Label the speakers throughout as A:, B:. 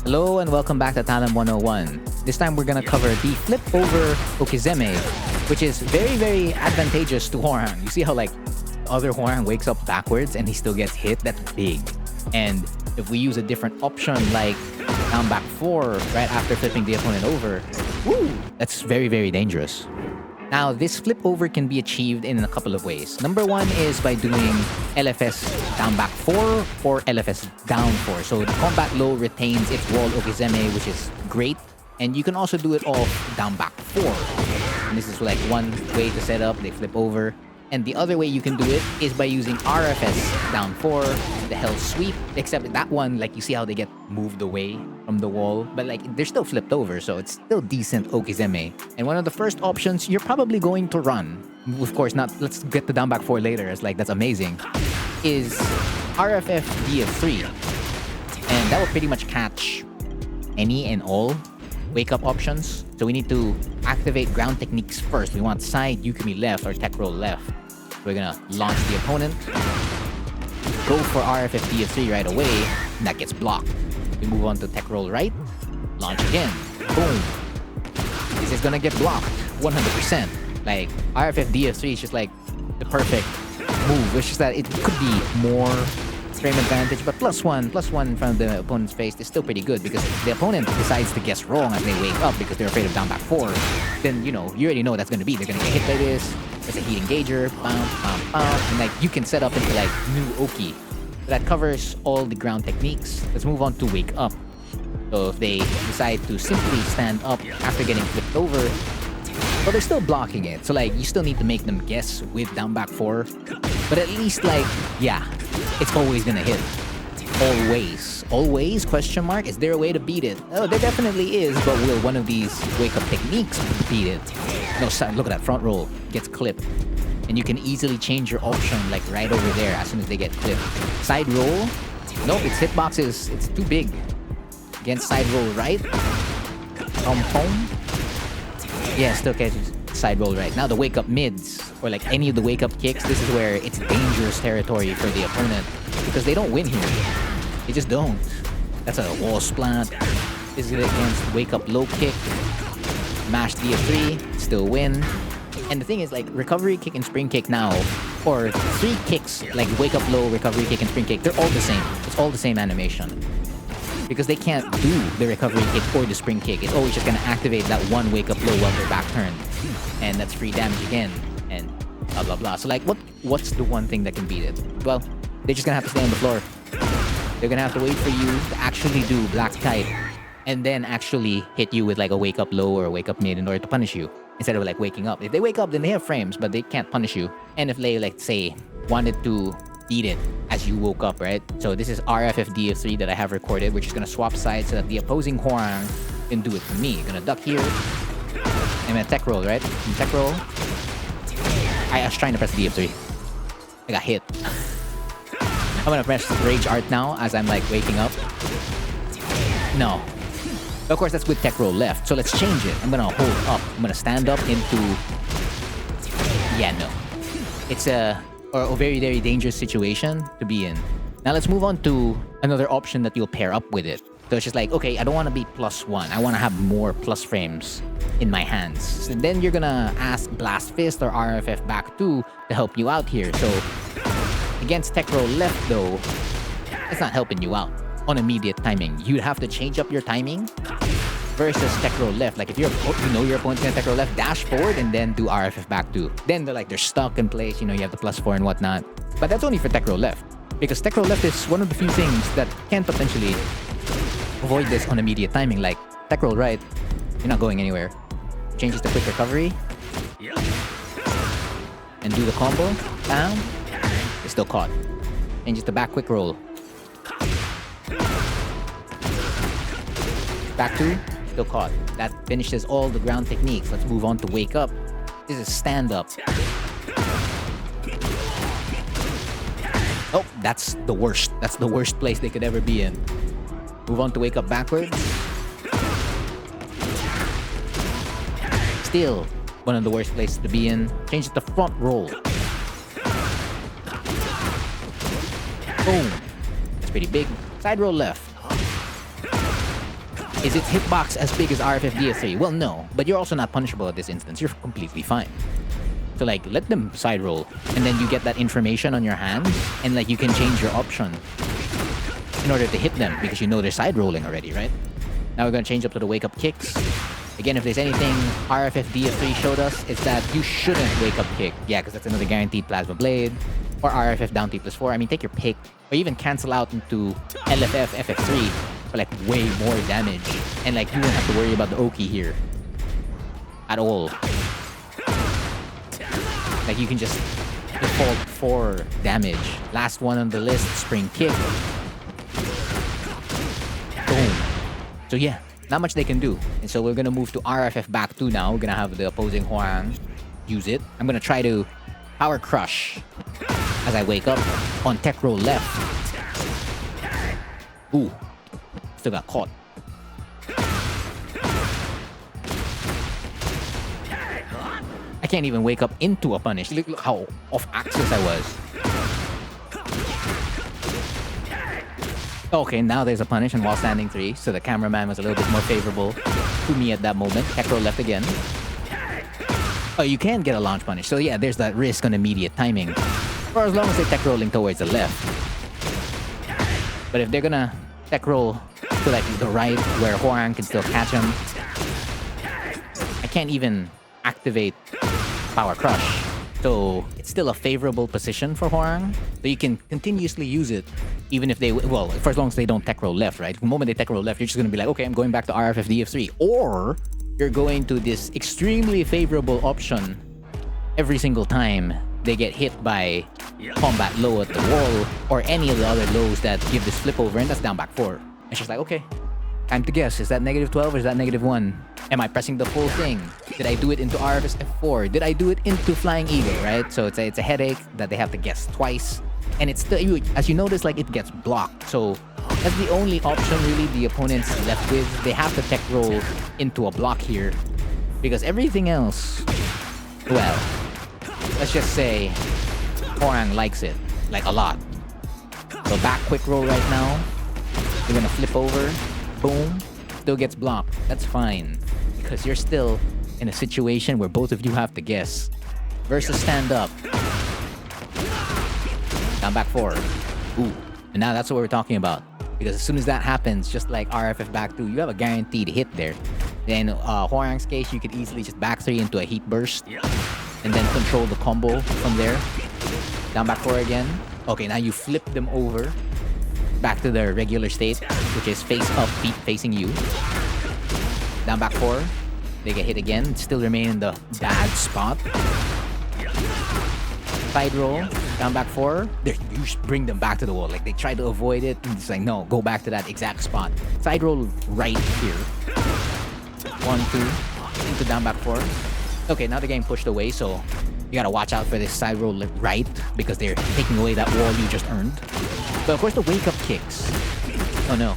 A: Hello and welcome back to Talent 101. This time we're gonna cover the flip over Okizeme, which is very advantageous to Hwoarang. You see how like other Hwoarang wakes up backwards and he still gets hit? That's big. And if we use a different option like down back 4 right after flipping the opponent over, woo, that's very dangerous. Now, this flip over can be achieved in a couple of ways. Number one is by doing LFS down back 4 or LFS down 4. So the combat low retains its wall Okizeme, which is great. And you can also do it off down back 4. And this is like one way to set up, they flip over. And the other way you can do it is by using RFS down 4, the hell sweep, except that one, like you see how they get moved away from the wall, but like they're still flipped over, so it's still decent Okizeme. And one of the first options you're probably going to run, of course not, let's get to down back 4 later, it's like that's amazing, is RFF B+2. And that will pretty much catch any and all wake-up options. So we need to activate ground techniques first. We want side Yukimi left or tech roll left. We're gonna launch the opponent, go for RFF B+2 right away, and that gets blocked. We move on to tech roll right, launch again, boom. This is gonna get blocked 100%. Like RFF B+2 is just like the perfect move. It's just that it could be more frame advantage, but +1 in front of the opponent's face is still pretty good, because if the opponent decides to guess wrong as they wake up because they're afraid of down back 4, then you know, you already know what that's gonna be. They're gonna get hit by this. There's a heat engager, and like you can set up into like new Oki. So that covers all the ground techniques. Let's move on to wake up. So if they decide to simply stand up after getting flipped over, well, they're still blocking it. So like you still need to make them guess with down back 4, but at least like, yeah, it's always gonna hit. Always? Question mark? Is there a way to beat it? Oh, there definitely is, but will one of these wake-up techniques beat it? No, look at that front roll. Gets clipped. And you can easily change your option like right over there as soon as they get clipped. Side roll? Nope, its hitbox is, it's too big. Against side roll right. Home. Yeah, still catches side roll right. Now the wake-up mids, or like any of the wake-up kicks, this is where it's dangerous territory for the opponent, because they don't win here. They just don't. That's a wall splat. This is against wake-up low kick. Mash D3, still win. And the thing is, like, recovery kick and spring kick now, or 3 kicks, like wake-up low, recovery kick, and spring kick, they're all the same. It's all the same animation. Because they can't do the recovery kick or the spring kick. It's always just gonna activate that one wake-up low while they're back turned. And that's free damage again, and blah. So like, what's the one thing that can beat it? Well, they're just gonna have to stay on the floor. They're gonna have to wait for you to actually do black kite, and then actually hit you with like a wake-up low or a wake-up mid in order to punish you, instead of like waking up. If they wake up, then they have frames, but they can't punish you. And if they, like, say, wanted to beat it as you woke up, right? So this is RFF D+2 that I have recorded, which is gonna swap sides so that the opposing Hwoarang can do it to me. Gonna duck here. I'm gonna tech roll, right? Tech roll. I was trying to press D+2. I got hit. I'm gonna press Rage Art now as I'm like waking up. No. Of course, that's with tech roll left. So let's change it. I'm gonna hold up. I'm gonna stand up into... Yeah, no. It's a very dangerous situation to be in. Now let's move on to another option that you'll pair up with it. So it's just like, okay, I don't want to be +1. I want to have more plus frames in my hands. And then you're gonna ask Blast Fist or RFF back 2 to help you out here. So against tech roll left though, it's not helping you out on immediate timing. You'd have to change up your timing versus tech roll left. Like if you know your opponent's gonna tech roll left, dash forward and then do RFF back 2. Then they're stuck in place, you know, you have the +4 and whatnot. But that's only for tech roll left, because tech roll left is one of the few things that can potentially avoid this on immediate timing. Like tech roll right, you're not going anywhere. Changes to quick recovery and do the combo down. It's still caught. Changes to back quick roll. Back 2, still caught. That finishes all the ground techniques. Let's move on to wake up. This is stand up. Oh, that's the worst. That's the worst place they could ever be in. Move on to wake up backwards. Still one of the worst places to be in. Change it to front roll. Boom. That's pretty big. Side roll left. Is its hitbox as big as RFF D+3? Well, no, but you're also not punishable at this instance. You're completely fine. So like, let them side roll, and then you get that information on your hand, and like you can change your option in order to hit them because you know they're side rolling already, right? Now we're gonna change up to the wake up kicks. Again, if there's anything RFF D+3 showed us, it's that you shouldn't wake up kick. Yeah, because that's another guaranteed plasma blade, or RFF down D+4. I mean, take your pick, or even cancel out into LFF FF3 for like way more damage, and like you won't have to worry about the Oki here at all. Like you can just default 4 damage. Last one on the list, spring kick. Boom. So yeah, not much they can do. And so we're gonna move to RFF back 2 now. We're gonna have the opposing Hwoarang use it. I'm gonna try to power crush as I wake up on tech roll left. Ooh, still got caught. I can't even wake up into a punish. Look how off axis I was. Okay, now there's a punish and while standing 3, so the cameraman was a little bit more favorable to me at that moment. Tech roll left again. Oh, you can get a launch punish. So yeah, there's that risk on immediate timing. For as long as they're tech rolling towards the left. But if they're gonna tech roll to like the right where Hwoarang can still catch them, I can't even activate power crush. So it's still a favorable position for Hwoarang. So you can continuously use it even if they, well, for as long as they don't tech roll left, right? The moment they tech roll left, you're just gonna be like, okay, I'm going back to RFF D+3. Or you're going to this extremely favorable option every single time they get hit by combat low at the wall or any of the other lows that give this flip over, and that's down back 4. It's just like, okay, time to guess. Is that -12 or is that -1? Am I pressing the full thing? Did I do it into RFS F4? Did I do it into Flying Eagle, right? So it's a headache that they have to guess twice. And it's still, as you notice, like it gets blocked. So that's the only option really the opponent's left with. They have to tech roll into a block here because everything else, well, let's just say Hwoarang likes it, like a lot. So back quick roll right now. You're gonna flip over, boom, still gets blocked. That's fine because you're still in a situation where both of you have to guess versus stand up. Down back 4. Ooh, and now that's what we're talking about. Because as soon as that happens, just like RFF back 2, you have a guaranteed hit there. Then Hwoarang's case, you could easily just back 3 into a heat burst and then control the combo from there. Down back 4 again. Okay, now you flip them over back to their regular state, which is face up, feet facing you. Down back 4. They get hit again, still remain in the bad spot. Side roll, down back 4. You just bring them back to the wall. Like they try to avoid it, and it's like, no, go back to that exact spot. Side roll right here. 1, 2, into down back 4. Okay, now they're getting pushed away, so you gotta watch out for this side roll right because they're taking away that wall you just earned. But of course, the wake up kicks. Oh no.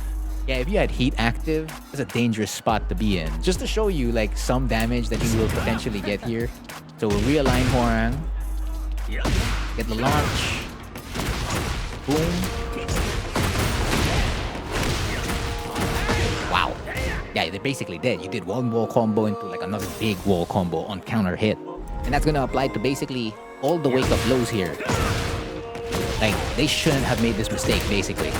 A: Yeah, if you had heat active, it's a dangerous spot to be in. Just to show you like some damage that you will potentially get here. So we'll realign Hwoarang. Get the launch. Boom. Wow. Yeah, they're basically dead. You did one wall combo into like another big wall combo on counter hit. And that's gonna apply to basically all the wake up lows here. Like, they shouldn't have made this mistake, basically.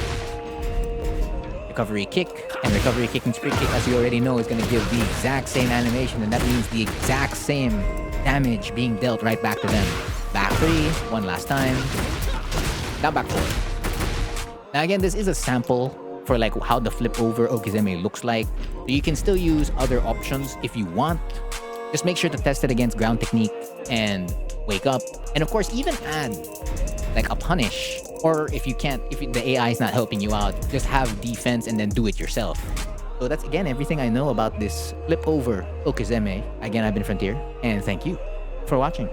A: Recovery kick, and recovery kick and spree kick, as you already know, is gonna give the exact same animation, and that means the exact same damage being dealt right back to them. Back 3, one last time. Down back 4. Now again, this is a sample for like how the flip over Okizeme looks like. So you can still use other options if you want. Just make sure to test it against ground technique and wake up. And of course, even add like a punish. Or if you can't, if the AI is not helping you out, just have defense and then do it yourself. So that's again everything I know about this flip over Okizeme. Again, I've been Frontier, and thank you for watching.